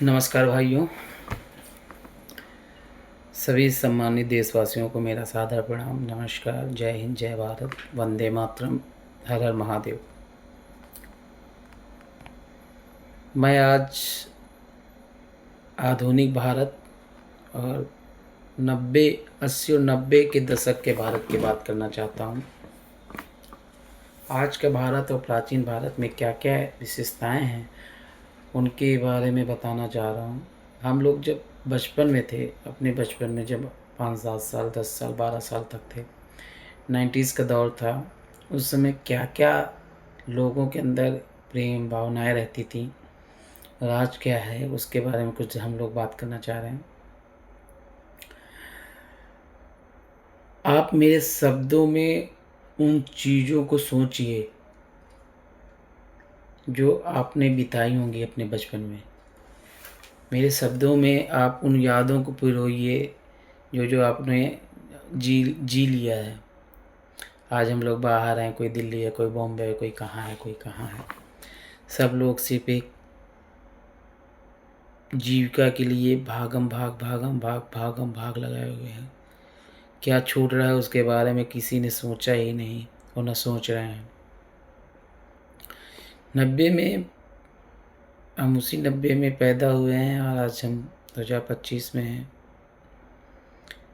नमस्कार भाइयों, सभी सम्मानित देशवासियों को मेरा सादर प्रणाम। नमस्कार, जय हिंद, जय भारत, वंदे मातरम, हर हर महादेव। मैं आज आधुनिक भारत और 80 और 90 के दशक के भारत की बात करना चाहता हूँ। आज का भारत और प्राचीन भारत में क्या क्या विशेषताएं हैं उनके बारे में बताना चाह रहा हूँ। हम लोग जब बचपन में थे, अपने बचपन में जब 5-7 साल, 10 साल, 12 साल तक थे, 90s का दौर था। उस समय क्या क्या लोगों के अंदर प्रेम भावनाएं रहती थी और आज क्या है उसके बारे में कुछ हम लोग बात करना चाह रहे हैं। आप मेरे शब्दों में उन चीज़ों को सोचिए जो आपने बिताई होंगी अपने बचपन में। मेरे शब्दों में आप उन यादों को पिरोइए जो जो आपने जी लिया है। आज हम लोग बाहर हैं, कोई दिल्ली है, कोई बॉम्बे है, कोई कहाँ है, कोई कहाँ है। सब लोग सिर्फ एक जीविका के लिए भागम भाग लगाए हुए हैं। क्या छूट रहा है उसके बारे में किसी ने सोचा ही नहीं और न सोच रहे हैं। 90 में हम उसी 90 में पैदा हुए हैं और आज हम 2025 में हैं।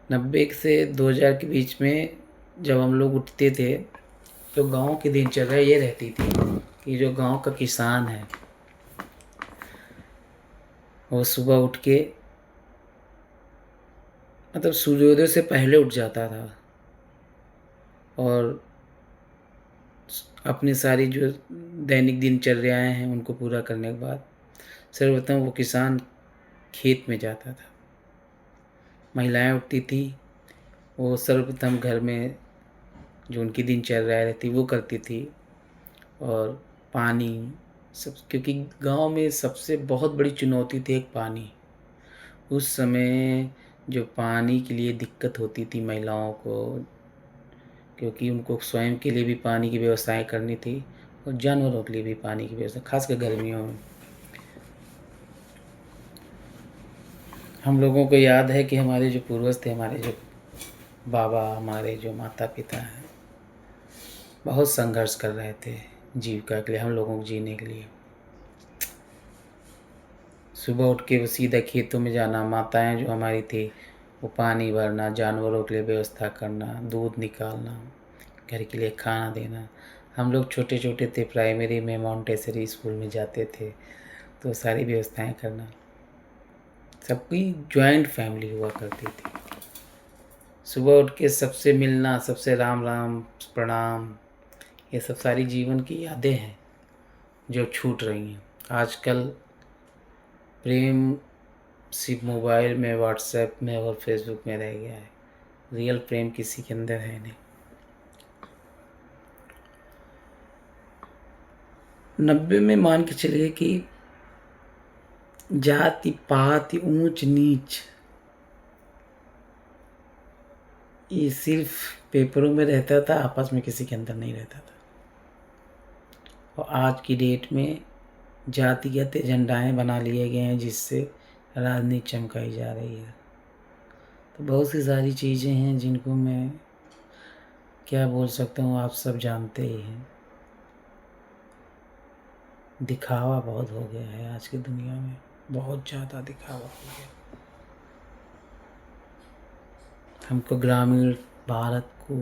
90 से 2000 के बीच में जब हम लोग उठते थे तो गांव की दिनचर्या ये रहती थी कि जो गांव का किसान है वो सुबह उठ के मतलब सूर्योदय से पहले उठ जाता था और अपनी सारी जो दैनिक दिनचर्याएं हैं उनको पूरा करने के बाद सर्वप्रथम वो किसान खेत में जाता था। महिलाएं उठती थी, वो सर्वप्रथम घर में जो उनकी दिनचर्या रहती वो करती थी और पानी सब, क्योंकि गांव में सबसे बहुत बड़ी चुनौती थी एक पानी। उस समय जो पानी के लिए दिक्कत होती थी महिलाओं को, क्योंकि उनको स्वयं के लिए भी पानी की व्यवस्थाएं करनी थी और जानवरों के लिए भी पानी की व्यवस्था, खासकर गर्मियों में। हम लोगों को याद है कि हमारे जो पूर्वज थे, हमारे जो बाबा, हमारे जो माता पिता हैं, बहुत संघर्ष कर रहे थे जीविका के लिए, हम लोगों को जीने के लिए। सुबह उठ के वो सीधा खेतों में जाना, माताएं जो हमारी थी वो पानी भरना, जानवरों के लिए व्यवस्था करना, दूध निकालना, घर के लिए खाना देना। हम लोग छोटे छोटे थे, प्राइमरी में मॉन्टेसरी स्कूल में जाते थे, तो सारी व्यवस्थाएं करना। सबकी जॉइंट फैमिली हुआ करती थी। सुबह उठ के सबसे मिलना, सबसे राम राम प्रणाम, ये सब सारी जीवन की यादें हैं जो छूट रही हैं। आजकल प्रेम सिर्फ मोबाइल में, व्हाट्सएप में और फेसबुक में रह गया है। रियल प्रेम किसी के अंदर है नहीं। 90 में मान के चलिए कि जाति पाति ऊंच नीच ये सिर्फ पेपरों में रहता था, आपस में किसी के अंदर नहीं रहता था। और आज की डेट में जातिगत एजेंडाएं बना लिए गए हैं जिससे राजनीति चमकाई जा रही है। तो बहुत सी सारी चीज़ें हैं जिनको मैं क्या बोल सकता हूँ, आप सब जानते ही हैं। दिखावा बहुत हो गया है आज की दुनिया में, बहुत ज़्यादा दिखावा हो गया। हमको ग्रामीण भारत को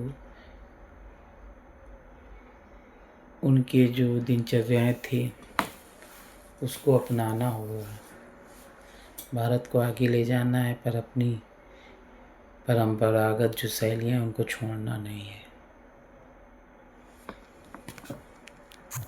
उनके जो दिनचर्याएं थी उसको अपनाना होगा। भारत को आगे ले जाना है, पर अपनी परंपरागत जो शैलियाँ हैं उनको छोड़ना नहीं है।